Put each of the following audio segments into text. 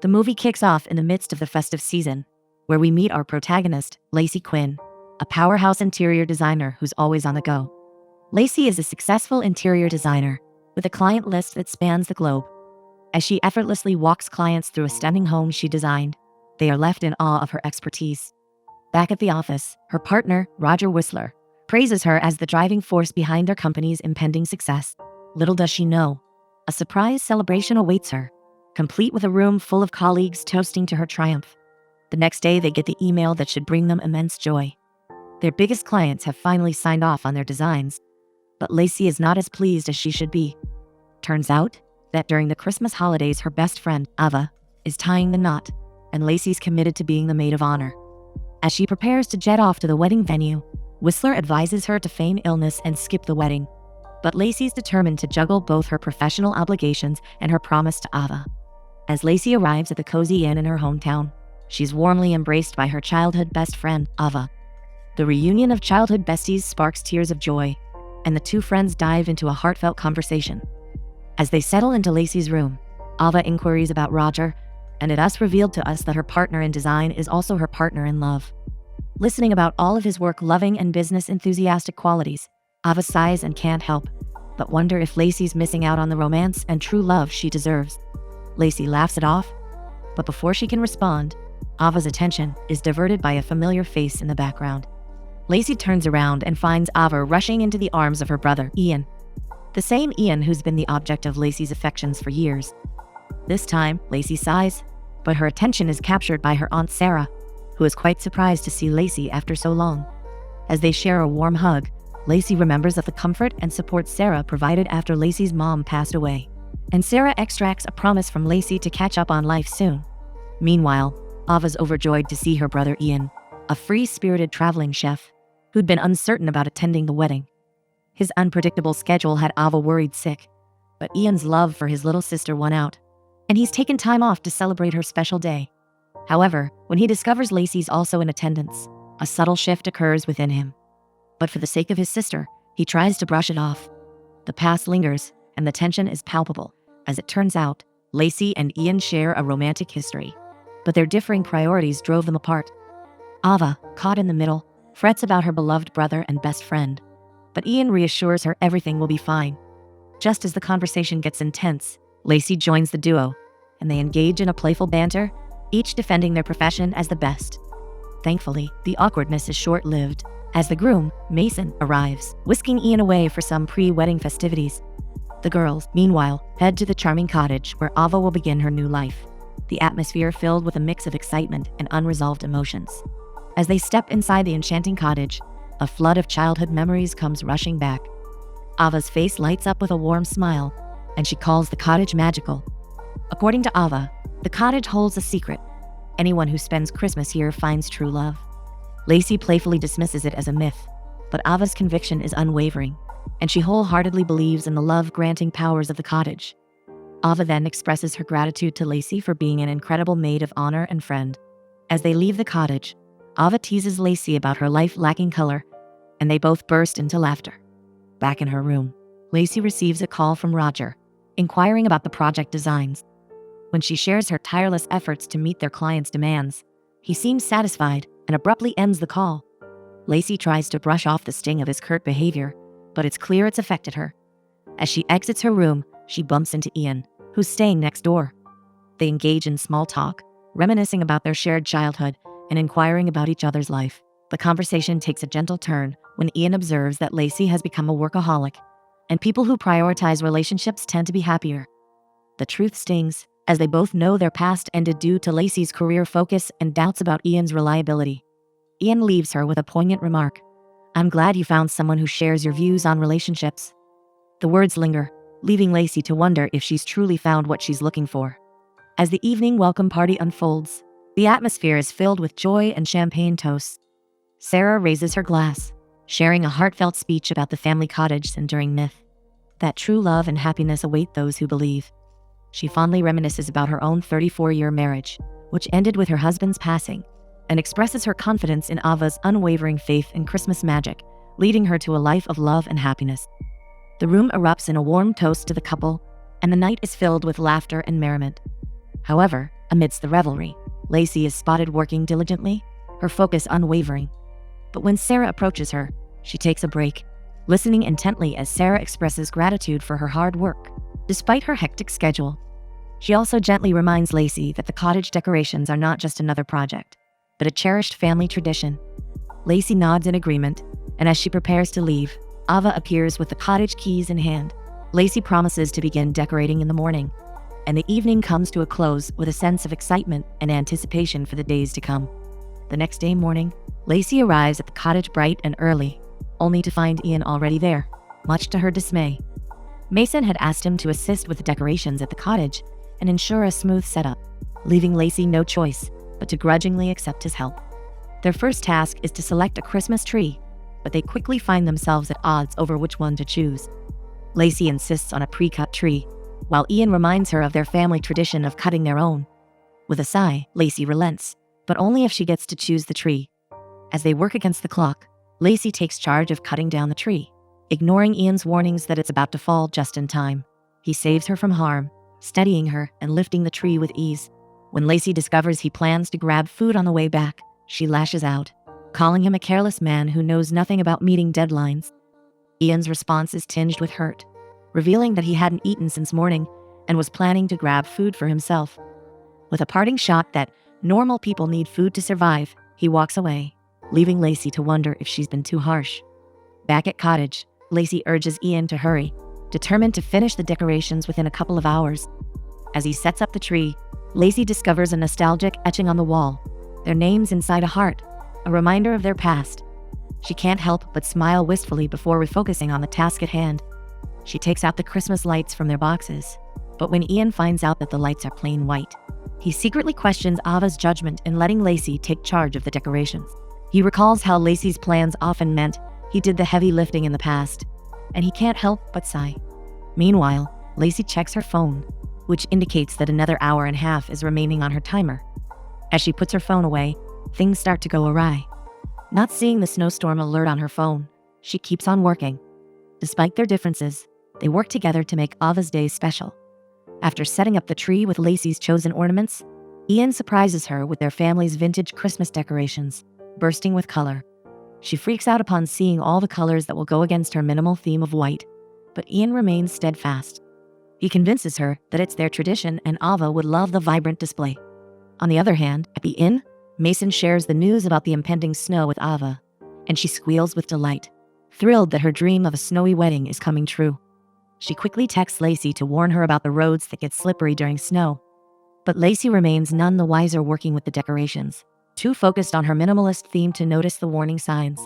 The movie kicks off in the midst of the festive season, where we meet our protagonist, Lacey Quinn, a powerhouse interior designer who's always on the go. Lacey is a successful interior designer with a client list that spans the globe. As she effortlessly walks clients through a stunning home she designed, they are left in awe of her expertise. Back at the office, her partner, Roger Whistler, praises her as the driving force behind their company's impending success. Little does she know, a surprise celebration awaits her, complete with a room full of colleagues toasting to her triumph. The next day, they get the email that should bring them immense joy. Their biggest clients have finally signed off on their designs, but Lacey is not as pleased as she should be. Turns out that during the Christmas holidays, her best friend, Ava, is tying the knot, and Lacey's committed to being the maid of honor. As she prepares to jet off to the wedding venue, Whistler advises her to feign illness and skip the wedding. But Lacey's determined to juggle both her professional obligations and her promise to Ava. As Lacey arrives at the cozy inn in her hometown, she's warmly embraced by her childhood best friend, Ava. The reunion of childhood besties sparks tears of joy, and the two friends dive into a heartfelt conversation. As they settle into Lacey's room, Ava inquiries about Roger, and it is revealed to us that her partner in design is also her partner in love. Listening about all of his work-loving and business-enthusiastic qualities, Ava sighs and can't help but wonder if Lacey's missing out on the romance and true love she deserves. Lacey laughs it off, but before she can respond, Ava's attention is diverted by a familiar face in the background. Lacey turns around and finds Ava rushing into the arms of her brother, Ian. The same Ian who's been the object of Lacey's affections for years. This time, Lacey sighs, but her attention is captured by her Aunt Sarah, who is quite surprised to see Lacey after so long. As they share a warm hug, Lacey remembers of the comfort and support Sarah provided after Lacey's mom passed away, and Sarah extracts a promise from Lacey to catch up on life soon. Meanwhile, Ava's overjoyed to see her brother Ian, a free-spirited traveling chef, who'd been uncertain about attending the wedding. His unpredictable schedule had Ava worried sick, but Ian's love for his little sister won out, and he's taken time off to celebrate her special day. However, when he discovers Lacey's also in attendance, a subtle shift occurs within him. But for the sake of his sister, he tries to brush it off. The past lingers, and the tension is palpable. As it turns out, Lacey and Ian share a romantic history, but their differing priorities drove them apart. Ava, caught in the middle, frets about her beloved brother and best friend, but Ian reassures her everything will be fine. Just as the conversation gets intense, Lacey joins the duo, and they engage in a playful banter, each defending their profession as the best. Thankfully, the awkwardness is short-lived, as the groom, Mason, arrives, whisking Ian away for some pre-wedding festivities. The girls, meanwhile, head to the charming cottage where Ava will begin her new life, the atmosphere filled with a mix of excitement and unresolved emotions. As they step inside the enchanting cottage, a flood of childhood memories comes rushing back. Ava's face lights up with a warm smile, and she calls the cottage magical. According to Ava, the cottage holds a secret. Anyone who spends Christmas here finds true love. Lacey playfully dismisses it as a myth, but Ava's conviction is unwavering, and she wholeheartedly believes in the love-granting powers of the cottage. Ava then expresses her gratitude to Lacey for being an incredible maid of honor and friend. As they leave the cottage, Ava teases Lacey about her life lacking color, and they both burst into laughter. Back in her room, Lacey receives a call from Roger, inquiring about the project designs. When she shares her tireless efforts to meet their clients' demands, he seems satisfied and abruptly ends the call. Lacey tries to brush off the sting of his curt behavior, but it's clear it's affected her. As she exits her room, she bumps into Ian, who's staying next door. They engage in small talk, reminiscing about their shared childhood and inquiring about each other's life. The conversation takes a gentle turn when Ian observes that Lacey has become a workaholic, and people who prioritize relationships tend to be happier. The truth stings, as they both know their past ended due to Lacey's career focus and doubts about Ian's reliability. Ian leaves her with a poignant remark. "I'm glad you found someone who shares your views on relationships." The words linger, leaving Lacey to wonder if she's truly found what she's looking for. As the evening welcome party unfolds, the atmosphere is filled with joy and champagne toasts. Sarah raises her glass, sharing a heartfelt speech about the family cottage's enduring myth, that true love and happiness await those who believe. She fondly reminisces about her own 34-year marriage, which ended with her husband's passing, and expresses her confidence in Ava's unwavering faith in Christmas magic, leading her to a life of love and happiness. The room erupts in a warm toast to the couple, and the night is filled with laughter and merriment. However, Amidst the revelry, Lacey is spotted working diligently, her focus unwavering. But when Sarah approaches her, she takes a break, listening intently as Sarah expresses gratitude for her hard work. Despite her hectic schedule, she also gently reminds Lacey that the cottage decorations are not just another project, but a cherished family tradition. Lacey nods in agreement, and as she prepares to leave, Ava appears with the cottage keys in hand. Lacey promises to begin decorating in the morning, and the evening comes to a close with a sense of excitement and anticipation for the days to come. The next day morning, Lacey arrives at the cottage bright and early, only to find Ian already there, much to her dismay. Mason had asked him to assist with the decorations at the cottage and ensure a smooth setup, leaving Lacey no choice but to grudgingly accept his help. Their first task is to select a Christmas tree, but they quickly find themselves at odds over which one to choose. Lacey insists on a pre-cut tree, while Ian reminds her of their family tradition of cutting their own. With a sigh, Lacey relents, but only if she gets to choose the tree. As they work against the clock, Lacey takes charge of cutting down the tree, ignoring Ian's warnings that it's about to fall just in time. He saves her from harm, steadying her and lifting the tree with ease. When Lacey discovers he plans to grab food on the way back, she lashes out, calling him a careless man who knows nothing about meeting deadlines. Ian's response is tinged with hurt, revealing that he hadn't eaten since morning and was planning to grab food for himself. With a parting shot that normal people need food to survive, he walks away, leaving Lacey to wonder if she's been too harsh. Back at Cottage, Lacey urges Ian to hurry, determined to finish the decorations within a couple of hours. As he sets up the tree, Lacey discovers a nostalgic etching on the wall, their names inside a heart, a reminder of their past. She can't help but smile wistfully before refocusing on the task at hand. She takes out the Christmas lights from their boxes, but when Ian finds out that the lights are plain white, he secretly questions Ava's judgment in letting Lacey take charge of the decorations. He recalls how Lacey's plans often meant he did the heavy lifting in the past, and he can't help but sigh. Meanwhile, Lacey checks her phone, which indicates that another hour and a half is remaining on her timer. As she puts her phone away, things start to go awry. Not seeing the snowstorm alert on her phone, she keeps on working. Despite their differences, they work together to make Ava's day special. After setting up the tree with Lacey's chosen ornaments, Ian surprises her with their family's vintage Christmas decorations, bursting with color. She freaks out upon seeing all the colors that will go against her minimal theme of white, but Ian remains steadfast. He convinces her that it's their tradition and Ava would love the vibrant display. On the other hand, at the inn, Mason shares the news about the impending snow with Ava, and she squeals with delight, thrilled that her dream of a snowy wedding is coming true. She quickly texts Lacey to warn her about the roads that get slippery during snow, but Lacey remains none the wiser working with the decorations, too focused on her minimalist theme to notice the warning signs.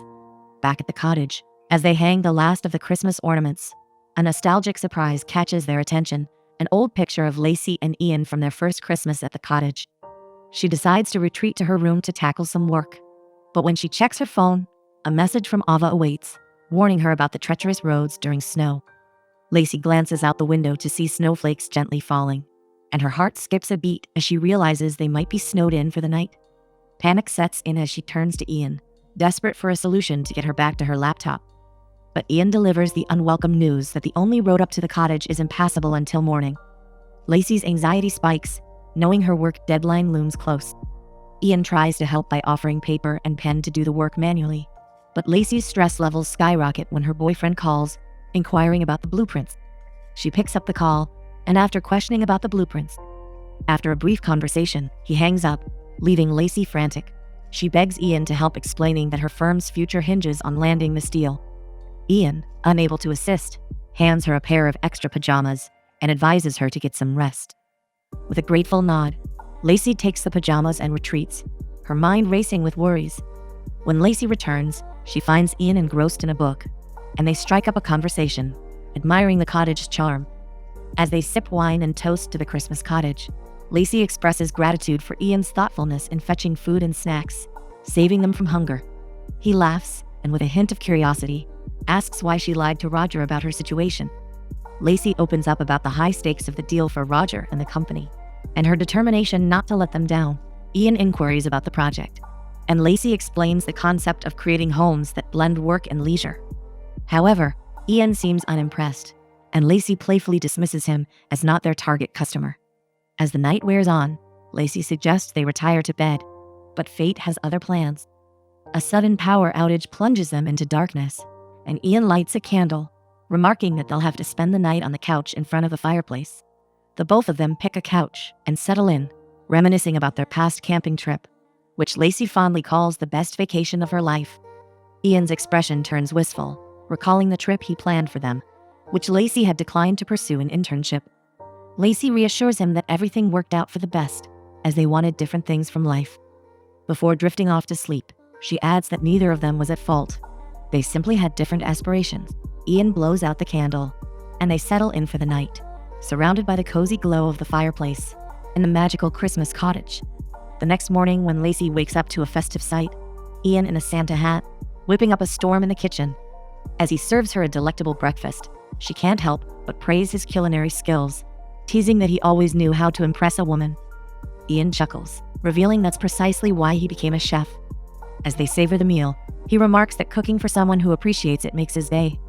Back at the cottage, as they hang the last of the Christmas ornaments, a nostalgic surprise catches their attention, an old picture of Lacey and Ian from their first Christmas at the cottage. She decides to retreat to her room to tackle some work. But when she checks her phone, a message from Ava awaits, warning her about the treacherous roads during snow. Lacey glances out the window to see snowflakes gently falling, and her heart skips a beat as she realizes they might be snowed in for the night. Panic sets in as she turns to Ian, desperate for a solution to get her back to her laptop. But Ian delivers the unwelcome news that the only road up to the cottage is impassable until morning. Lacey's anxiety spikes, knowing her work deadline looms close. Ian tries to help by offering paper and pen to do the work manually, but Lacey's stress levels skyrocket when her boyfriend calls, inquiring about the blueprints. She picks up the call, and after questioning about the blueprints, after a brief conversation, he hangs up, leaving Lacey frantic. She begs Ian to help, explaining that her firm's future hinges on landing this deal. Ian, unable to assist, hands her a pair of extra pajamas and advises her to get some rest. With a grateful nod, Lacey takes the pajamas and retreats, her mind racing with worries. When Lacey returns, she finds Ian engrossed in a book, and they strike up a conversation, admiring the cottage's charm. As they sip wine and toast to the Christmas cottage, Lacey expresses gratitude for Ian's thoughtfulness in fetching food and snacks, saving them from hunger. He laughs, and with a hint of curiosity, asks why she lied to Roger about her situation. Lacey opens up about the high stakes of the deal for Roger and the company, and her determination not to let them down. Ian inquires about the project, and Lacey explains the concept of creating homes that blend work and leisure. However, Ian seems unimpressed, and Lacey playfully dismisses him as not their target customer. As the night wears on, Lacey suggests they retire to bed, but fate has other plans. A sudden power outage plunges them into darkness, and Ian lights a candle, remarking that they'll have to spend the night on the couch in front of the fireplace. The both of them pick a couch and settle in, reminiscing about their past camping trip, which Lacey fondly calls the best vacation of her life. Ian's expression turns wistful, recalling the trip he planned for them, which Lacey had declined to pursue an internship. Lacey reassures him that everything worked out for the best, as they wanted different things from life. Before drifting off to sleep, she adds that neither of them was at fault. They simply had different aspirations. Ian blows out the candle, and they settle in for the night, surrounded by the cozy glow of the fireplace in the magical Christmas cottage. The next morning, when Lacey wakes up to a festive sight, Ian in a Santa hat, whipping up a storm in the kitchen. As he serves her a delectable breakfast, she can't help but praise his culinary skills, teasing that he always knew how to impress a woman. Ian chuckles, revealing that's precisely why he became a chef. As they savor the meal, he remarks that cooking for someone who appreciates it makes his day.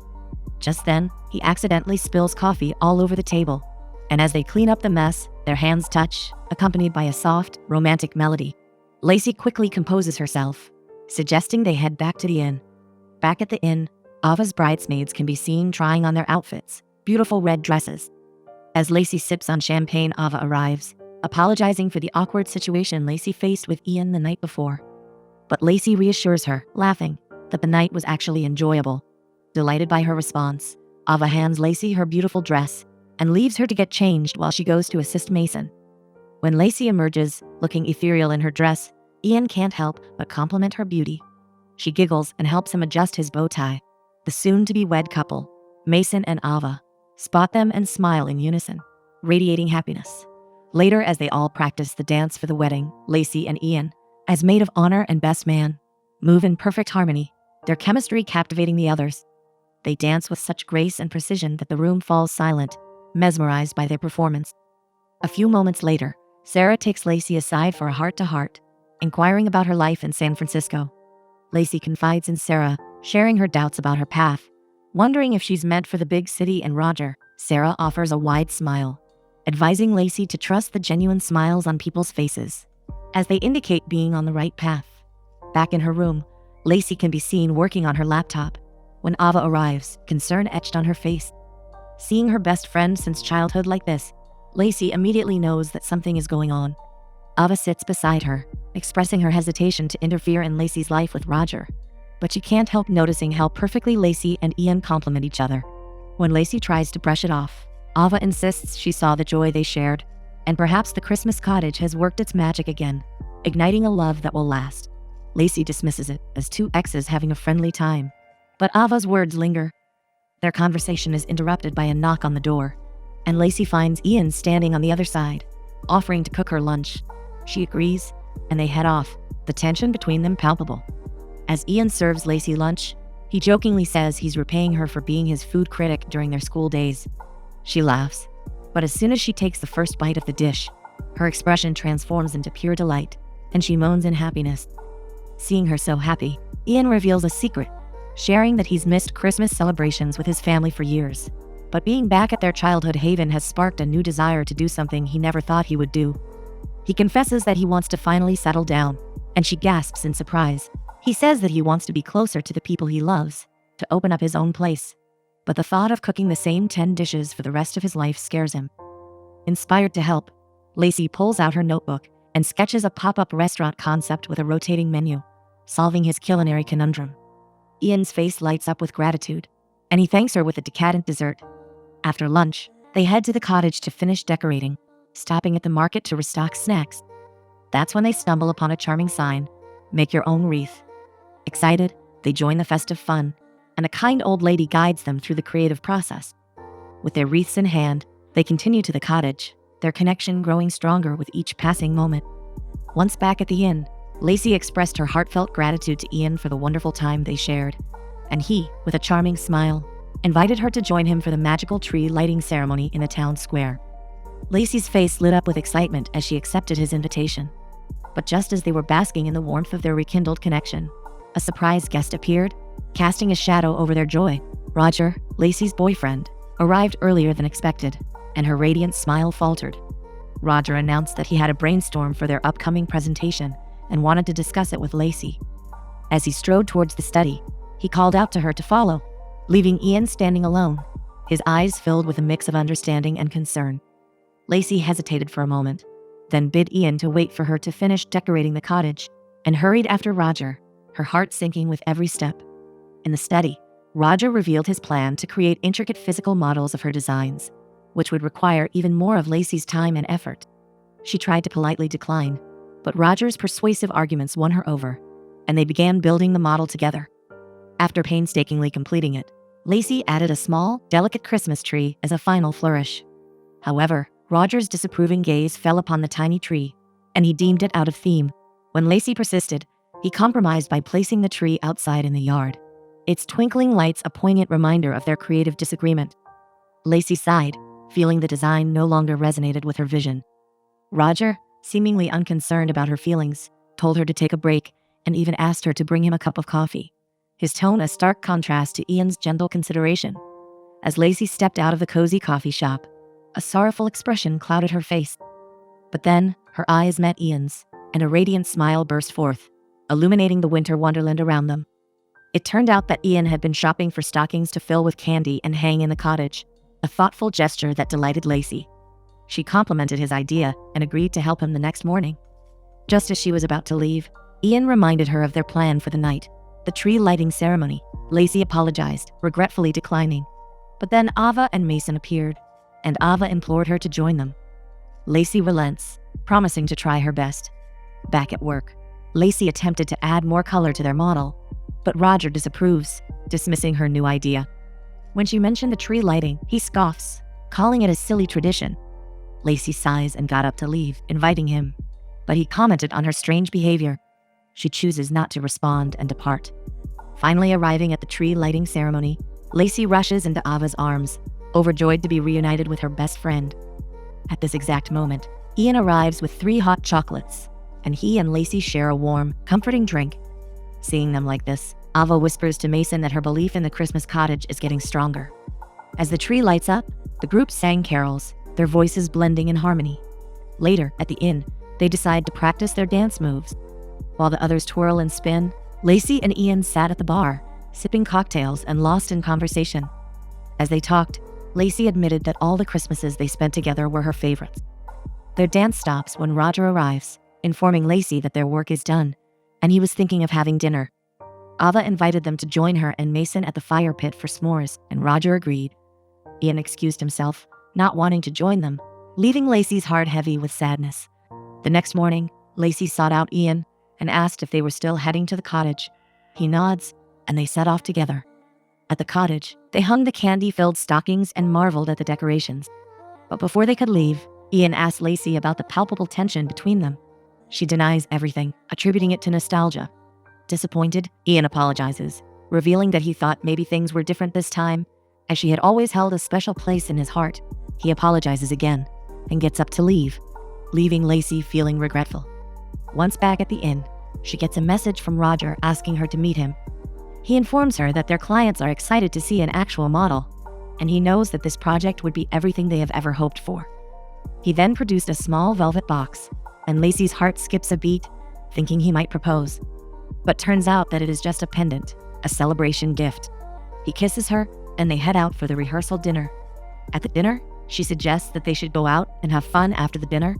Just then, he accidentally spills coffee all over the table, and as they clean up the mess, their hands touch, accompanied by a soft, romantic melody. Lacey quickly composes herself, suggesting they head back to the inn. Back at the inn, Ava's bridesmaids can be seen trying on their outfits, beautiful red dresses. As Lacey sips on champagne, Ava arrives, apologizing for the awkward situation Lacey faced with Ian the night before. But Lacey reassures her, laughing, that the night was actually enjoyable. Delighted by her response, Ava hands Lacey her beautiful dress and leaves her to get changed while she goes to assist Mason. When Lacey emerges, looking ethereal in her dress, Ian can't help but compliment her beauty. She giggles and helps him adjust his bow tie. The soon-to-be wed couple, Mason and Ava, spot them and smile in unison, radiating happiness. Later, as they all practice the dance for the wedding, Lacey and Ian, as maid of honor and best man, move in perfect harmony, their chemistry captivating the others. They dance with such grace and precision that the room falls silent, mesmerized by their performance. A few moments later, Sarah takes Lacey aside for a heart-to-heart, inquiring about her life in San Francisco. Lacey confides in Sarah, sharing her doubts about her path. Wondering if she's meant for the big city and Roger, Sarah offers a wide smile, advising Lacey to trust the genuine smiles on people's faces, as they indicate being on the right path. Back in her room, Lacey can be seen working on her laptop. When Ava arrives, concern etched on her face. Seeing her best friend since childhood like this, Lacey immediately knows that something is going on. Ava sits beside her, expressing her hesitation to interfere in Lacey's life with Roger. But she can't help noticing how perfectly Lacey and Ian complement each other. When Lacey tries to brush it off, Ava insists she saw the joy they shared, and perhaps the Christmas cottage has worked its magic again, igniting a love that will last. Lacey dismisses it as two exes having a friendly time, but Ava's words linger. Their conversation is interrupted by a knock on the door, and Lacey finds Ian standing on the other side, offering to cook her lunch. She agrees, and they head off, the tension between them palpable. As Ian serves Lacey lunch, he jokingly says he's repaying her for being his food critic during their school days. She laughs, but as soon as she takes the first bite of the dish, her expression transforms into pure delight, and she moans in happiness. Seeing her so happy, Ian reveals a secret, sharing that he's missed Christmas celebrations with his family for years. But being back at their childhood haven has sparked a new desire to do something he never thought he would do. He confesses that he wants to finally settle down, and she gasps in surprise. He says that he wants to be closer to the people he loves, to open up his own place. But the thought of cooking the same 10 dishes for the rest of his life scares him. Inspired to help, Lacey pulls out her notebook and sketches a pop-up restaurant concept with a rotating menu, solving his culinary conundrum. Ian's face lights up with gratitude, and he thanks her with a decadent dessert. After lunch, they head to the cottage to finish decorating, stopping at the market to restock snacks. That's when they stumble upon a charming sign, "Make your own wreath." Excited, they join the festive fun, and a kind old lady guides them through the creative process. With their wreaths in hand, they continue to the cottage, their connection growing stronger with each passing moment. Once back at the inn, Lacey expressed her heartfelt gratitude to Ian for the wonderful time they shared, and he, with a charming smile, invited her to join him for the magical tree lighting ceremony in the town square. Lacey's face lit up with excitement as she accepted his invitation. But just as they were basking in the warmth of their rekindled connection, a surprise guest appeared, casting a shadow over their joy. Roger, Lacey's boyfriend, arrived earlier than expected, and her radiant smile faltered. Roger announced that he had a brainstorm for their upcoming presentation and wanted to discuss it with Lacey. As he strode towards the study, he called out to her to follow, leaving Ian standing alone, his eyes filled with a mix of understanding and concern. Lacey hesitated for a moment, then bid Ian to wait for her to finish decorating the cottage, and hurried after Roger, her heart sinking with every step. In the study, Roger revealed his plan to create intricate physical models of her designs, which would require even more of Lacey's time and effort. She tried to politely decline, but Roger's persuasive arguments won her over, and they began building the model together. After painstakingly completing it, Lacey added a small, delicate Christmas tree as a final flourish. However, Roger's disapproving gaze fell upon the tiny tree, and he deemed it out of theme. When Lacey persisted, he compromised by placing the tree outside in the yard, its twinkling lights a poignant reminder of their creative disagreement. Lacey sighed, feeling the design no longer resonated with her vision. Roger, seemingly unconcerned about her feelings, told her to take a break and even asked her to bring him a cup of coffee, his tone a stark contrast to Ian's gentle consideration. As Lacey stepped out of the cozy coffee shop, a sorrowful expression clouded her face. But then, her eyes met Ian's, and a radiant smile burst forth, illuminating the winter wonderland around them. It turned out that Ian had been shopping for stockings to fill with candy and hang in the cottage, a thoughtful gesture that delighted Lacey. She complimented his idea and agreed to help him the next morning. Just as she was about to leave, Ian reminded her of their plan for the night, the tree lighting ceremony. Lacey apologized, regretfully declining. But then Ava and Mason appeared, and Ava implored her to join them. Lacey relents, promising to try her best. Back at work, Lacey attempted to add more color to their model, but Roger disapproves, dismissing her new idea. When she mentioned the tree lighting, he scoffs, calling it a silly tradition. Lacey sighs and got up to leave, inviting him, but he commented on her strange behavior. She chooses not to respond and depart. Finally arriving at the tree lighting ceremony, Lacey rushes into Ava's arms, overjoyed to be reunited with her best friend. At this exact moment, Ian arrives with 3 hot chocolates, and he and Lacey share a warm, comforting drink. Seeing them like this, Ava whispers to Mason that her belief in the Christmas cottage is getting stronger. As the tree lights up, the group sang carols, their voices blending in harmony. Later, at the inn, they decide to practice their dance moves. While the others twirl and spin, Lacey and Ian sat at the bar, sipping cocktails and lost in conversation. As they talked, Lacey admitted that all the Christmases they spent together were her favorites. Their dance stops when Roger arrives, informing Lacey that their work is done, and he was thinking of having dinner. Ava invited them to join her and Mason at the fire pit for s'mores, and Roger agreed. Ian excused himself, not wanting to join them, leaving Lacey's heart heavy with sadness. The next morning, Lacey sought out Ian and asked if they were still heading to the cottage. He nods, and they set off together. At the cottage, they hung the candy-filled stockings and marveled at the decorations. But before they could leave, Ian asked Lacey about the palpable tension between them. She denies everything, attributing it to nostalgia. Disappointed, Ian apologizes, revealing that he thought maybe things were different this time, as she had always held a special place in his heart. He apologizes again, and gets up to leave, leaving Lacey feeling regretful. Once back at the inn, she gets a message from Roger asking her to meet him. He informs her that their clients are excited to see an actual model, and he knows that this project would be everything they have ever hoped for. He then produced a small velvet box, and Lacey's heart skips a beat, thinking he might propose. But turns out that it is just a pendant, a celebration gift. He kisses her, and they head out for the rehearsal dinner. At the dinner, she suggests that they should go out and have fun after the dinner,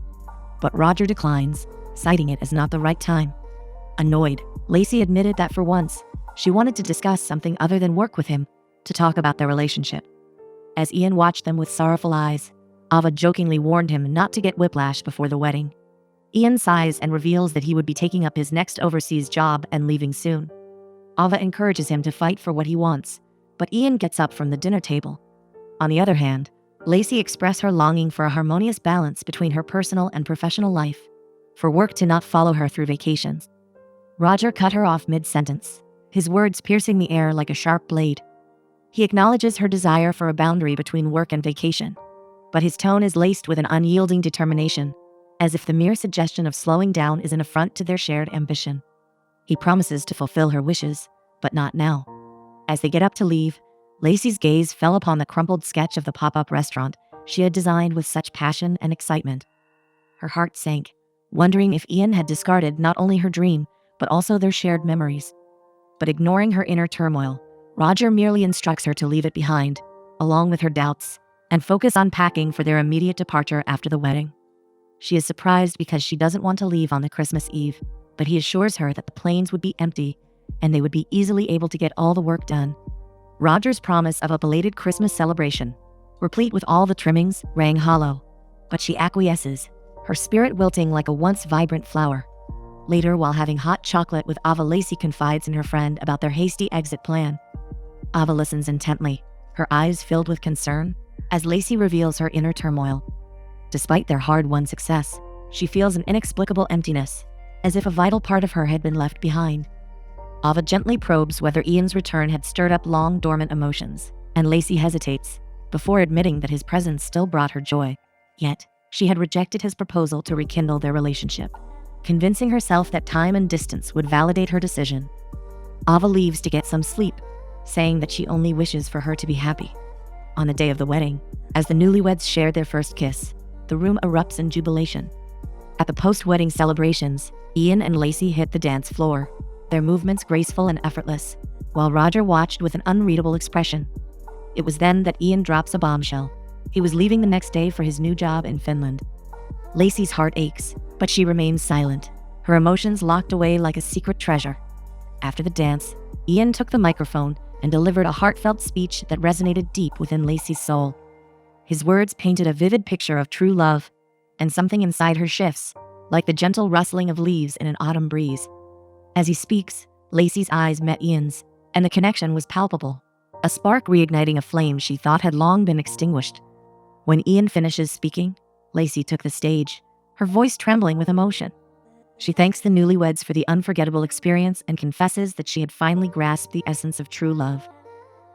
but Roger declines, citing it as not the right time. Annoyed, Lacey admitted that for once, she wanted to discuss something other than work with him, to talk about their relationship. As Ian watched them with sorrowful eyes, Ava jokingly warned him not to get whiplash before the wedding. Ian sighs and reveals that he would be taking up his next overseas job and leaving soon. Ava encourages him to fight for what he wants, but Ian gets up from the dinner table. On the other hand, Lacey expressed her longing for a harmonious balance between her personal and professional life, for work to not follow her through vacations. Roger cut her off mid-sentence, his words piercing the air like a sharp blade. He acknowledges her desire for a boundary between work and vacation, but his tone is laced with an unyielding determination, as if the mere suggestion of slowing down is an affront to their shared ambition. He promises to fulfill her wishes, but not now. As they get up to leave, Lacey's gaze fell upon the crumpled sketch of the pop-up restaurant she had designed with such passion and excitement. Her heart sank, wondering if Ian had discarded not only her dream, but also their shared memories. But ignoring her inner turmoil, Roger merely instructs her to leave it behind, along with her doubts, and focus on packing for their immediate departure after the wedding. She is surprised because she doesn't want to leave on the Christmas Eve, but he assures her that the planes would be empty and they would be easily able to get all the work done. Roger's promise of a belated Christmas celebration, replete with all the trimmings, rang hollow, but she acquiesces, her spirit wilting like a once vibrant flower. Later, while having hot chocolate with Ava, Lacey confides in her friend about their hasty exit plan. Ava listens intently, her eyes filled with concern, as Lacey reveals her inner turmoil. Despite their hard-won success, she feels an inexplicable emptiness, as if a vital part of her had been left behind. Ava gently probes whether Ian's return had stirred up long-dormant emotions, and Lacey hesitates, before admitting that his presence still brought her joy. Yet, she had rejected his proposal to rekindle their relationship, convincing herself that time and distance would validate her decision. Ava leaves to get some sleep, saying that she only wishes for her to be happy. On the day of the wedding, as the newlyweds share their first kiss, the room erupts in jubilation. At the post-wedding celebrations, Ian and Lacey hit the dance floor, their movements graceful and effortless, while Roger watched with an unreadable expression. It was then that Ian drops a bombshell. He was leaving the next day for his new job in Finland. Lacey's heart aches, but she remains silent, her emotions locked away like a secret treasure. After the dance, Ian took the microphone and delivered a heartfelt speech that resonated deep within Lacey's soul. His words painted a vivid picture of true love, and something inside her shifts, like the gentle rustling of leaves in an autumn breeze. As he speaks, Lacey's eyes met Ian's, and the connection was palpable, a spark reigniting a flame she thought had long been extinguished. When Ian finishes speaking, Lacey took the stage, her voice trembling with emotion. She thanks the newlyweds for the unforgettable experience and confesses that she had finally grasped the essence of true love.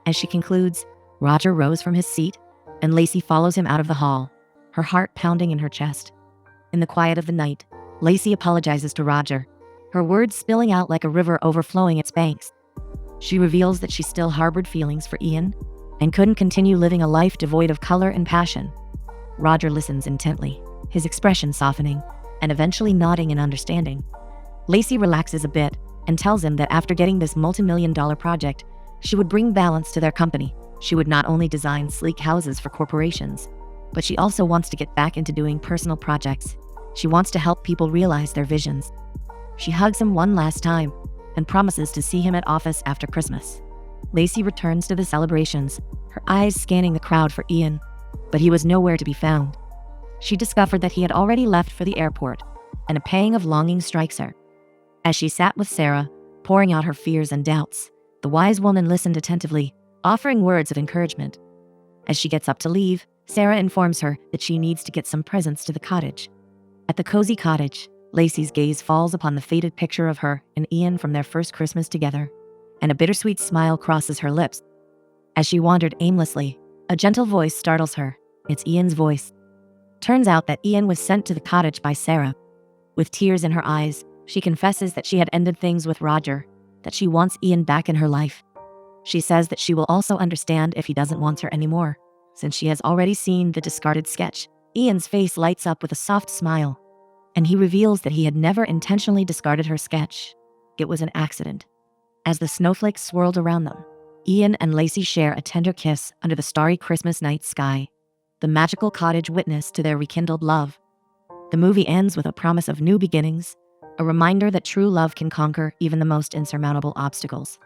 As she concludes, Roger rose from his seat, and Lacey follows him out of the hall, her heart pounding in her chest. In the quiet of the night, Lacey apologizes to Roger, her words spilling out like a river overflowing its banks. She reveals that she still harbored feelings for Ian and couldn't continue living a life devoid of color and passion. Roger listens intently, his expression softening, and eventually nodding in understanding. Lacey relaxes a bit and tells him that after getting this multi-million-dollar project, she would bring balance to their company. She would not only design sleek houses for corporations, but she also wants to get back into doing personal projects. She wants to help people realize their visions. She hugs him one last time and promises to see him at office after Christmas. Lacey returns to the celebrations, her eyes scanning the crowd for Ian, but he was nowhere to be found. She discovered that he had already left for the airport, and a pang of longing strikes her. As she sat with Sarah, pouring out her fears and doubts, the wise woman listened attentively, offering words of encouragement. As she gets up to leave, Sarah informs her that she needs to get some presents to the cottage. At the cozy cottage, Lacey's gaze falls upon the faded picture of her and Ian from their first Christmas together, and a bittersweet smile crosses her lips. As she wandered aimlessly, a gentle voice startles her. It's Ian's voice. Turns out that Ian was sent to the cottage by Sarah. With tears in her eyes, she confesses that she had ended things with Roger, that she wants Ian back in her life. She says that she will also understand if he doesn't want her anymore, since she has already seen the discarded sketch. Ian's face lights up with a soft smile, and he reveals that he had never intentionally discarded her sketch. It was an accident. As the snowflakes swirled around them, Ian and Lacey share a tender kiss under the starry Christmas night sky, the magical cottage witness to their rekindled love. The movie ends with a promise of new beginnings, a reminder that true love can conquer even the most insurmountable obstacles.